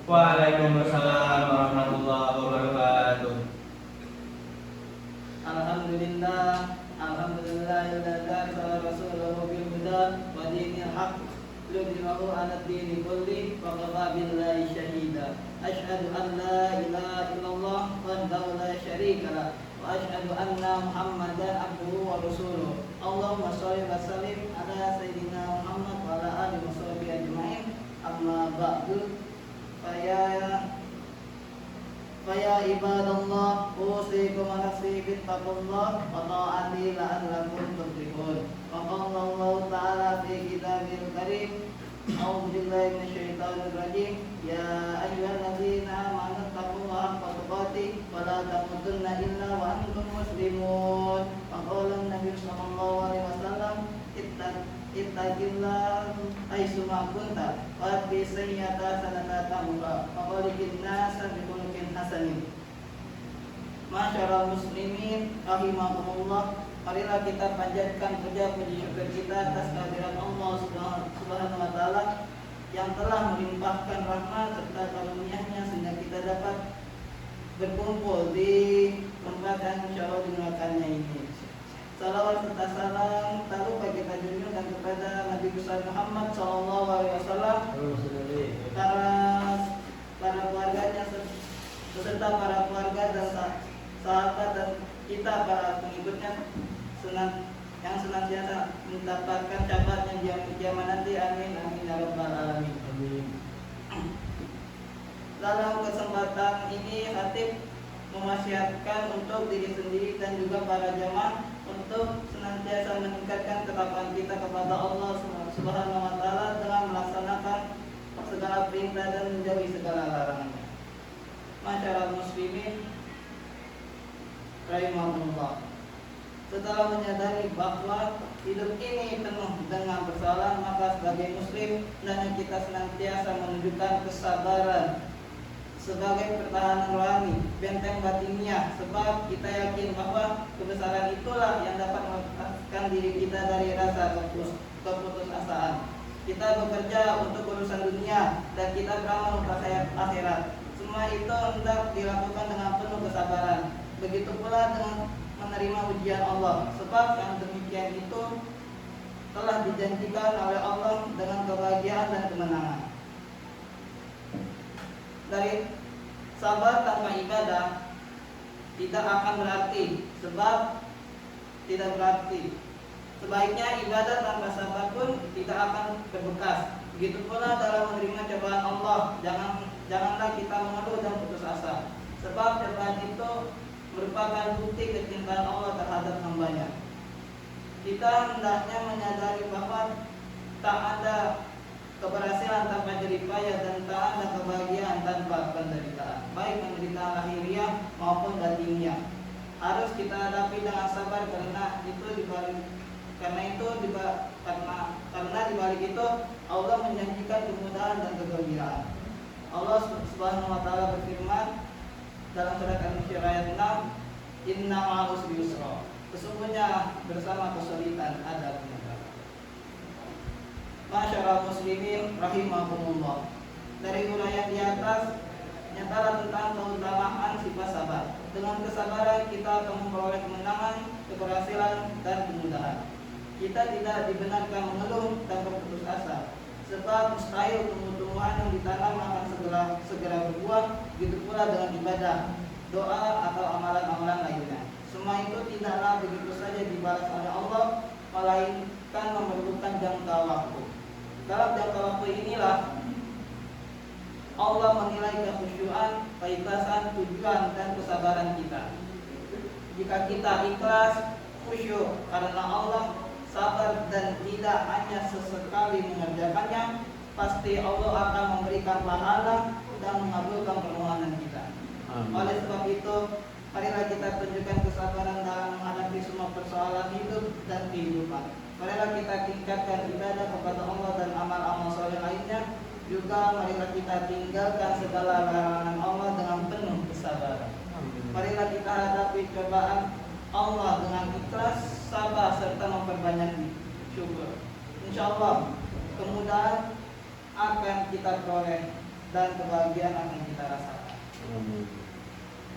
Waalaikumsalam warahmatullahi wabarakatuh. Alhamdulillah, alhamdulillahilladzi arsala rasulahu bil huda wa dinil haqq liyudhhirahu 'ala ad-dini kulli wa kafa billahi shahida. Asyhadu an la ilaha illallah wahdahu la syarika lah wa asyhadu anna Muhammadan abduhu wa rasuluh. Allahumma shalli wa sallim ala sayyidina Muhammad wa ala alihi wa sahbihi ajmain. Amma ba'du. Faya ibadallah, usikum wa nafsi bittaqullah wa ta'ati la'allakum tuflihun. Wa qala Allah ta'ala fi kitabil karim, a'udzu billahi minasyaitonir rajim. Ya ayyuhalladzina amanu taqullaha haqqa tuqatih wa la tamutunna illa wa antum muslimun. Wa qala an-nabiy sallallahu alaihi wasallam, ittaqillah aitsuma kunta wa bi sayyata sanata tamuka wa qalikin nasa bi khuluqin hasanin. Masyarul muslimin rahimakumullah, marilah kita panjatkan puji syukur kita atas kehadiran Allah Subhanahu wa taala yang telah melimpahkan rahmat serta karunia-Nya sehingga kita dapat berkumpul di tempat yang insyaallah dimuliakannya ini. Salawat serta salam tak lupa kita junjungkan kepada Nabi besar Muhammad sallallahu alaihi wasallam, para keluarganya beserta para keluarga dan sahabat dan kita para pengikutnya yang senantiasa mendapatkan syafaatnya di kiamat nanti. Amin amin ya rabbal alamin. Dalam kesempatan ini khatib mewasiatkan untuk diri sendiri dan juga para jamaah untuk senantiasa meningkatkan ketakwaan kita kepada Allah Subhanahu wa taala dengan melaksanakan segala perintah dan menjauhi segala larangannya. Masyarakat muslimin rahimahullah, setelah menyadari bahwa hidup ini penuh dengan persoalan, maka sebagai muslim hendaknya kita senantiasa menunjukkan kesabaran sebagai pertahanan rohani, benteng batinnya, sebab kita yakin bahwa kebesaran itulah yang dapat melepaskan diri kita dari rasa keputusasaan. Kita bekerja untuk urusan dunia dan kita beramal untuk akhirat. Semua itu hendak dilakukan dengan penuh kesabaran. Begitu pula dengan menerima ujian Allah, sebab yang demikian itu telah dijanjikan oleh Allah dengan kebahagiaan dan kemenangan. Dari sabar tanpa ibadah tidak akan berarti, sebab tidak berarti. Sebaiknya ibadah tanpa sabar pun tidak akan berbekas. Begitu pula dalam menerima cobaan Allah, janganlah kita mengeluh dan putus asa, sebab cobaan itu merupakan bukti kecintaan Allah terhadap hamba-Nya. Kita hendaknya menyadari bahwa tak ada keberhasilan tanpa jerih payah dan tak ada kebahagiaan tanpa penderitaan, baik penderitaan lahiriah maupun batiniah. Harus kita hadapi dengan sabar karena dibalik itu Allah menjanjikan kemudahan dan kegembiraan. Allah Subhanahu wa taala berfirman dalam surat An-Nahl ayat 6, "Inna ma'al usri yusra." Sesungguhnya bersama kesulitan ada kemudahan. Masyarakat muslimin rahimahumullah, dari uraian di atas nyatalah tentang keutamaan sifat sabar. Dengan kesabaran kita akan memperoleh kemenangan, keberhasilan dan kemudahan. Kita tidak dibenarkan mengeluh dan berputus asa, sebab mustahil tumbuh-tumbuhan yang ditanam akan segera berbuah. Begitu pula dengan ibadah, doa atau amalan-amalan lainnya. Semua itu tidaklah begitu saja dibalas oleh Allah, melainkan memerlukan jangka waktu. Dalam jangka waktu inilah Allah menilai kekhusyuan, keikhlasan, tujuan dan kesabaran kita. Jika kita ikhlas, khusyuk karena Allah, sabar dan tidak hanya sesekali mengerjakannya, pasti Allah akan memberikan pahala dan mengabulkan permohonan kita. Oleh sebab itu, marilah kita tunjukkan kesabaran dalam menghadapi semua persoalan hidup dan kehidupan. Marilah kita tingkatkan ibadah kepada Allah dan amal-amal soleh lainnya. Juga marilah kita tinggalkan segala larangan Allah dengan penuh kesabaran. Marilah kita hadapi cobaan Allah dengan ikhlas, sabar serta memperbanyak syukur. Insyaallah kemudahan akan kita peroleh dan kebahagiaan akan kita rasakan.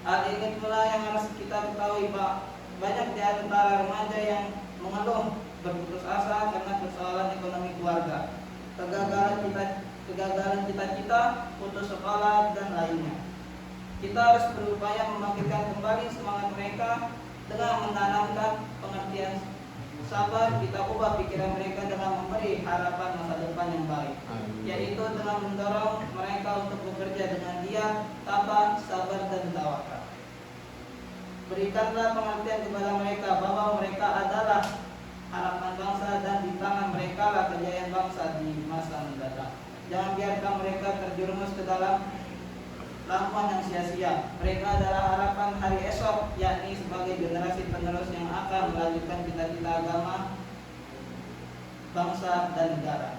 Hal ini pula yang harus kita ketahui, Pak. Banyak di antara remaja yang mengeluh berputus asa karena persoalan ekonomi keluarga, kegagalan cita-cita, putus sekolah, dan lainnya. Kita harus berupaya membangkitkan kembali semangat mereka dengan menanamkan pengertian sabar. Kita ubah pikiran mereka dengan memberi harapan masa depan yang baik, yaitu dengan mendorong mereka untuk bekerja dengan giat, tabah, sabar, dan tawakal. Berikanlah pengertian kepada mereka bahwa mereka adalah harapan bangsa dan di tangan mereka lah kejayaan bangsa di masa mendatang. Jangan biarkan mereka terjerumus ke dalam lamuan yang sia-sia. Mereka adalah harapan hari esok, yakni sebagai generasi penerus yang akan melanjutkan cita-cita agama, bangsa, dan negara.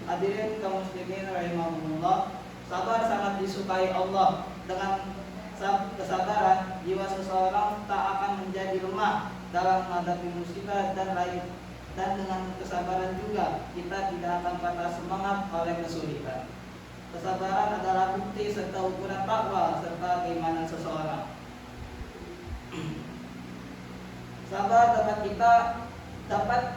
Hadirin kaum muslimin rahimahumullah, sabar sangat disukai Allah. Dengan kesabaran, jiwa seseorang tak akan menjadi lemah dalam menghadapi musibah dan lain. Dan dengan kesabaran juga kita tidak akan patah semangat oleh kesulitan. Kesabaran adalah bukti serta ukuran takwa serta keimanan seseorang. Sabar dapat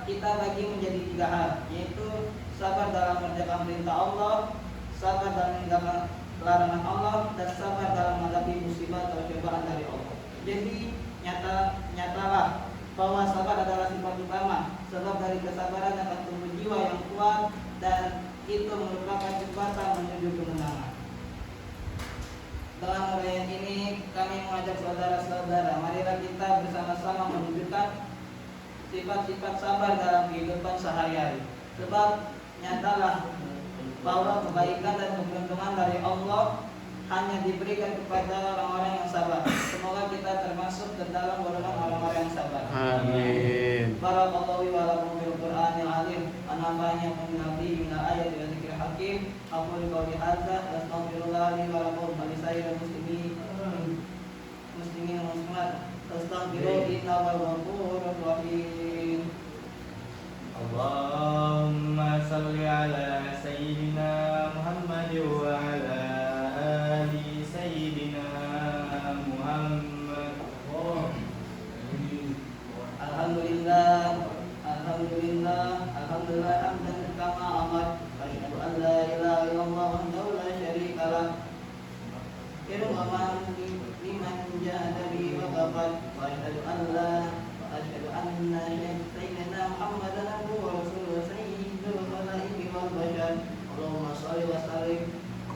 kita bagi menjadi 3 hal, yaitu sabar dalam mengerjakan perintah Allah, sabar dalam meninggalkan larangan Allah, dan sabar dalam menghadapi musibah atau cobaan dari Allah. Jadi nyatalah bahwa sabar adalah sifat utama, sebab dari kesabaran akan tumbuh jiwa yang kuat dan itu merupakan jembatan menuju kemenangan. Dalam uraian ini kami mengajak saudara-saudara, marilah kita bersama-sama menunjukkan sifat-sifat sabar dalam kehidupan sehari-hari. Sebab nyatalah bahwa kebaikan dan keberuntungan dari Allah hanya diberikan kepada orang-orang yang sabar. Semoga kita termasuk ke dalam golongan orang-orang yang sabar. Amin. Barakallahu wa lakum bil Qur'anil azim. Anafa'ani min nabi min ayati wa dzikril hakim. Aqulu qawli hadza wa astaghfirullah li wa lakum wa lisa'iril muslimin wa muslimat. Astaghfiruhu innahu ghafurur rahim. Allahumma salli ala sayyidina Muhammad wa ala ali sayyidina Muhammad. Alhamdulillah hamdan kama amar. Asyhadu an la ilaha illallah wahdahu la syarika lah. Irhaman liman jahada bi wa kafar. Wa asyhadu anna sayyidina Muhammadan abduhu wa rasuluhu sayyidul khalaiqi wal bashar. Allahumma shalli wa sallim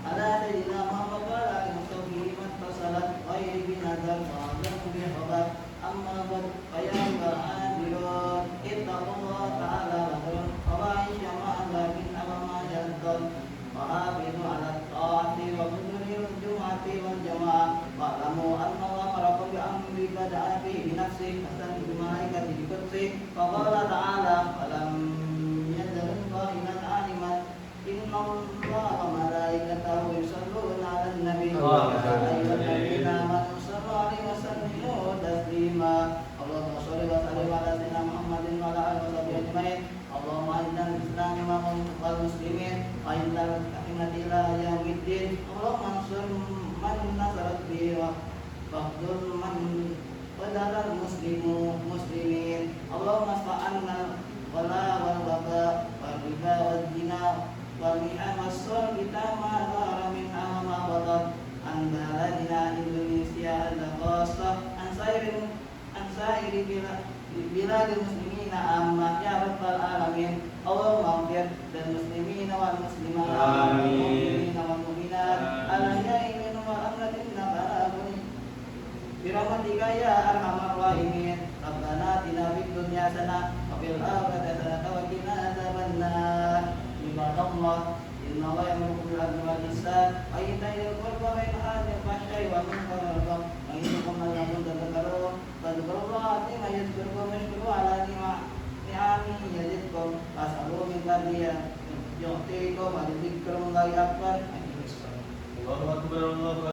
ala sayyidina Muhammad wa ala alihi wa sahbihi wa sallam. Ghairi binadar wa bi khabar. Amma ba'd, ya ayyuhal ittaqullah ta'ala wa ba'isha ma'alakin amama jaddan wa hafizu ala ta'ati wa huduril jum'ati wal jama'ah wa alamu anna Allah marakum bi amri bada'a fi binafsi hasan bi malaikati bi qudsi wa qala ta'ala walam yazal qa'iman aliman inna Allah wa malaikatahu yusalluna 'alan nabi wa ayyuhalladzina amanu sallu 'alaihi wa sallimu taslima. Allahumma shalli wa sallim ala sayyidina Muhammadin wa ala alihi wa sahbihi ajmain. Allahumma izzil islam wal muslimin wa izzil ahmad ila yaumiddin. Allahumma ansur man nasarat bi wa faqdur man qadara muslimin. Allahumma fa'anna wala wal waba wal riba wal zina wal mi'an was-sul bitama dhara min ma badat an baladina Indonesia al-khassa an sairi biladil muslimina amma ya rabbal alamin. Allahumma ighfir lil muslimina wal muslimat wal mu'minina wal mu'minat al-ahya'i minhum wal amwat innaka ala kulli bi rahmatika ya arhamar rahimin. Rabbana atina fid dunya hasanah wa fil akhirati hasanah wa qina adzabannar. Ibadallah inna Allaha ya'muru bil 'adli wal ihsan wa ita'i dzil qurba wa yanha 'anil fahsya'i wal munkari wal baghi wa ya'idukum la'allakum tadhakkarun. Fadhkurullaha 'azima yadhkurukum washkuru 'ala ni'amihi yazidkum was'aluhu min fadlihi yu'tikum wa dzikrullahi akbar. Allahu